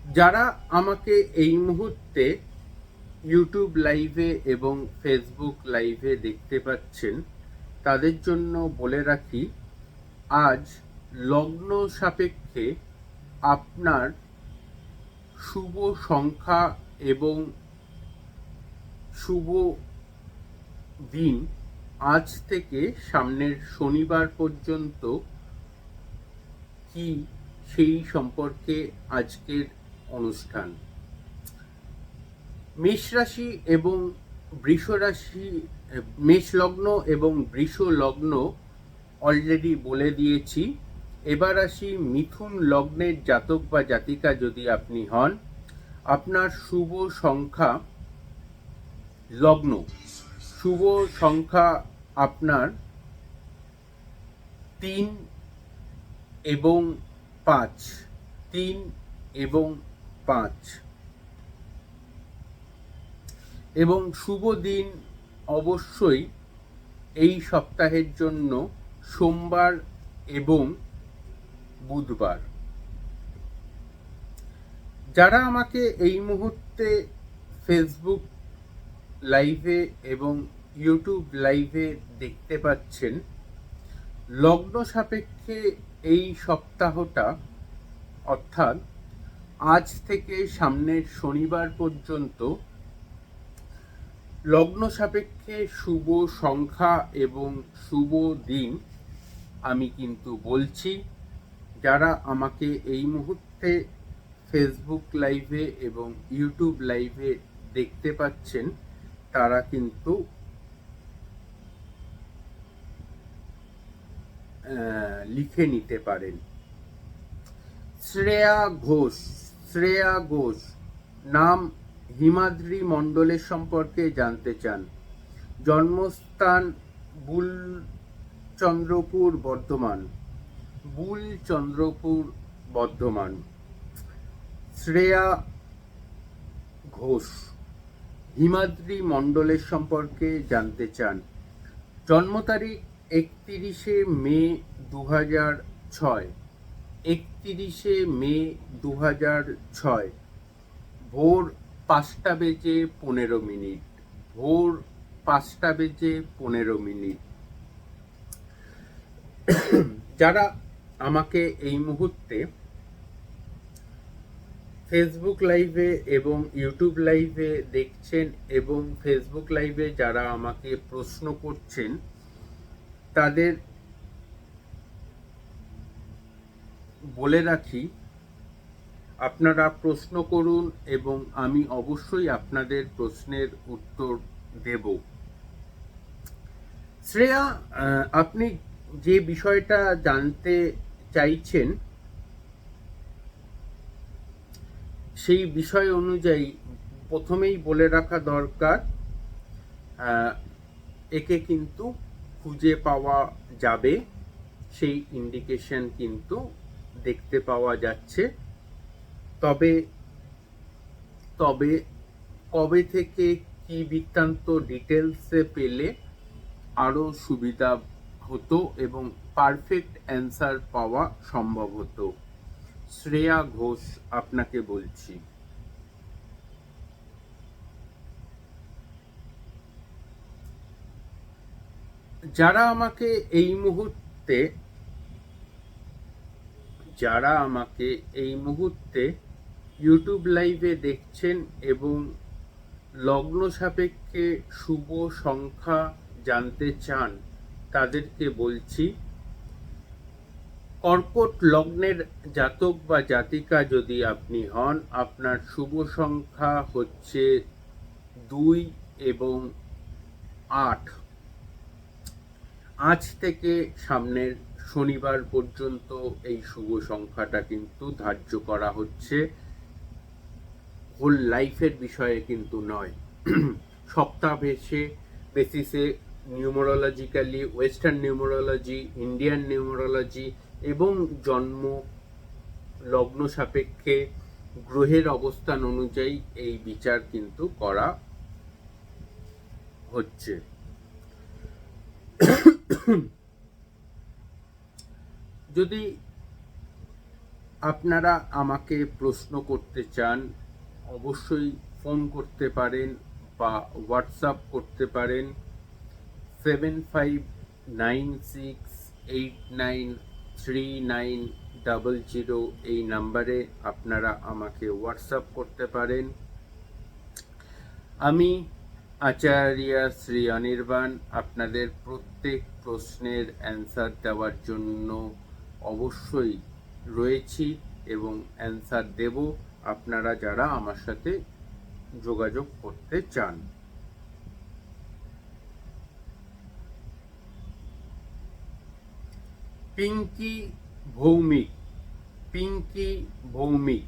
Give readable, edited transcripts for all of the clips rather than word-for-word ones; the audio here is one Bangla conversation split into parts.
যারা আমাকে এই মুহূর্তে ইউটিউব লাইভে এবং ফেসবুক লাইভে দেখতে পাচ্ছেন, তাদের জন্য বলে রাখি, আজ লগ্ন সাপেক্ষে আপনার শুভ সংখ্যা এবং শুভ দিন আজ থেকে সামনের শনিবার পর্যন্ত কি, সেই সম্পর্কে আজকের অনুষ্ঠান। মেষ রাশি এবং বৃষ রাশি, মেষ লগ্ন এবং বৃষ লগ্ন অলরেডি বলে দিয়েছি। এবার আসি মিথুন লগ্নের জাতক বা জাতিকা যদি আপনি হন, আপনার শুভ সংখ্যা, লগ্ন শুভ সংখ্যা আপনার 3 এবং 5, 3 এবং 5, এবং শুভ দিন অবশ্যই এই সপ্তাহের জন্য সোমবার এবং বুধবার। যারা আমাকে এই মুহূর্তে ফেসবুক লাইভে এবং ইউটিউব লাইভে দেখতে পাচ্ছেন, লগ্ন সাপেক্ষে এই সপ্তাহটা, অর্থাৎ আজ থেকে সামনের শনিবার পর্যন্ত লগ্ন সাপেক্ষে শুভ সংখ্যা এবং শুভ দিন আমি কিন্তু বলছি। যারা আমাকে এই মুহূর্তে ফেসবুক লাইভে এবং ইউটিউব লাইভে দেখতে পাচ্ছেন, তারা কিন্তু লিখে নিতে পারেন। শ্রেয়া ঘোষ নাম হিমাদ্রি মণ্ডলের সম্পর্কে জানতে চান। জন্মস্থান বুলচন্দ্রপুর, বর্ধমান। শ্রেয়া ঘোষ হিমাদ্রি মণ্ডলের সম্পর্কে জানতে চান। জন্ম তারিখ 31শে মে 2006, 31শে মে 2006, ভোর 5টা বেজে 15 মিনিট, ভোর 5টা বেজে 15 মিনিট। যারা আমাকে এই মুহূর্তে ফেসবুক লাইভে এবং ইউটিউব লাইভে দেখছেন এবং ফেসবুক লাইভে যারা আমাকে প্রশ্ন করছেন, তাদের বলে রাখি, আপনারা প্রশ্ন করুন এবং আমি অবশ্যই আপনাদের প্রশ্নের উত্তর দেব। শ্রেয়া, আপনি যে বিষয়টা জানতে চাইছেন, সেই বিষয় অনুযায়ী প্রথমেই বলে রাখা দরকার, একে কিন্তু খুঁজে পাওয়া যাবে, সেই ইন্ডিকেশন কিন্তু দেখতে পাওয়া যাচ্ছে। তবে কবে থেকে কি বৃত্তান্ত ডিটেলসে পেলে আরও সুবিধা হতো এবং পারফেক্ট অ্যান্সার পাওয়া সম্ভব হতো। শ্রেয়া ঘোষ আপনাকে বলছি। যারা আমাকে এই মুহূর্তে ইউটিউব লাইভে দেখছেন এবং লগ্ন সাপেক্ষে শুভ সংখ্যা জানতে চান, তাদেরকে বলছি, কর্কট লগ্নের জাতক বা জাতিকা যদি আপনি হন, আপনার শুভ সংখ্যা হচ্ছে 2 এবং 8। আজ থেকে সামনের শনিবার পর্যন্ত এই শুভ সংখ্যাটা কিন্তু ধার্য করা হচ্ছে, হোল লাইফের বিষয়ে কিন্তু নয়। সপ্তাহ বেসিসে নিউমারোলজিক্যালি ওয়েস্টার্ন নিউমারোলজি, ইন্ডিয়ান নিউমারোলজি এবং জন্ম লগ্ন সাপেক্ষে গ্রহের অবস্থান অনুযায়ী এই বিচার কিন্তু করা হচ্ছে। যদি আপনারা আমাকে প্রশ্ন করতে চান অবশ্যই ফোন করতে পারেন বা হোয়াটসঅ্যাপ করতে পারেন 7596893900 এই নাম্বারে আপনারা আমাকে হোয়াটসঅ্যাপ করতে পারেন। আমি আচার্য শ্রী অনির্বাণ আপনাদের প্রত্যেক প্রশ্নের অ্যান্সার দেওয়ার জন্য অবশ্যই রয়েছি এবং অ্যান্সার দেব আপনারা যারা আমার সাথে যোগাযোগ করতে চান। পিঙ্কি ভৌমিক, পিঙ্কি ভৌমিক,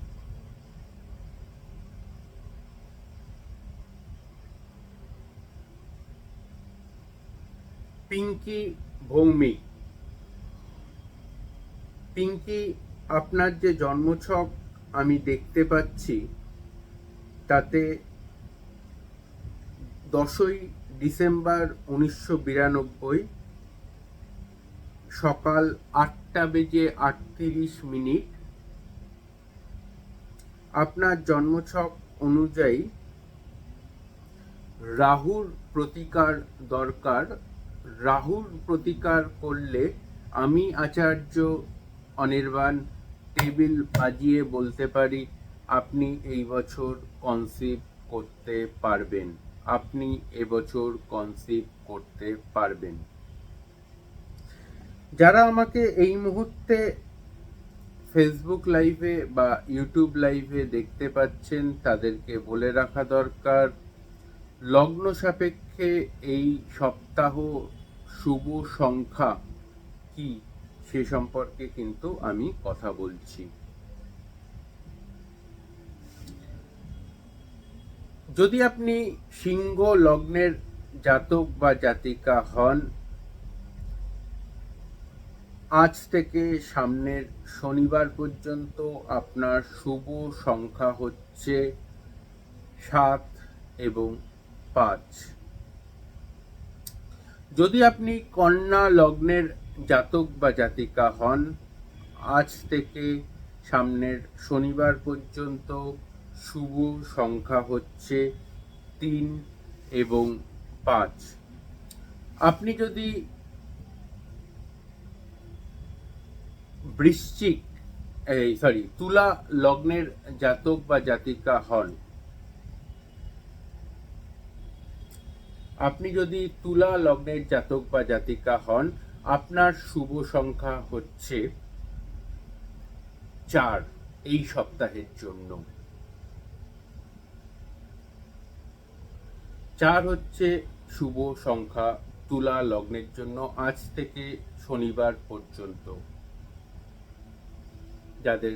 পিঙ্কি ভৌমিক। পিঙ্কি, আপনার যে জন্মছক আমি দেখতে পাচ্ছি তাতে 10ই ডিসেম্বর 1992 সকাল 8:38 আপনার জন্মছক অনুযায়ী রাহুর প্রতিকার দরকার। রাহুর প্রতিকার করলে আমি আচার্য অনির্বাণ টেবিল বাজিয়ে বলতে পারি আপনি এই বছর কনসিভ করতে পারবেন, আপনি এবছর কনসিভ করতে পারবেন। যারা আমাকে এই মুহূর্তে ফেসবুক লাইভে বা ইউটিউব লাইভে দেখতে পাচ্ছেন তাদেরকে বলে রাখা দরকার লগ্ন সাপেক্ষে এই সপ্তাহ শুভ সংখ্যা কি সে সম্পর্কে কিন্তু আমি কথা বলছি। যদি আপনি সিংহ লগ্নের জাতক বা জাতিকা হন, আজ থেকে সামনের শনিবার পর্যন্ত আপনার শুভ সংখ্যা হচ্ছে 7 এবং 5। যদি আপনি কন্যা লগ্নের জাতক বা জাতিকা হন, আজ থেকে সামনের শনিবার পর্যন্ত শুভ সংখ্যা হচ্ছে 3 এবং 5। আপনি যদি তুলা লগ্নের জাতক বা জাতিকা হন, আপনি যদি তুলা লগ্নের জাতক বা জাতিকা হন আপনার শুভ সংখ্যা হচ্ছে 4 এই সপ্তাহের জন্য। 4 হচ্ছে শুভ সংখ্যা তুলা লগ্নের জন্য আজ থেকে শনিবার পর্যন্ত যাদের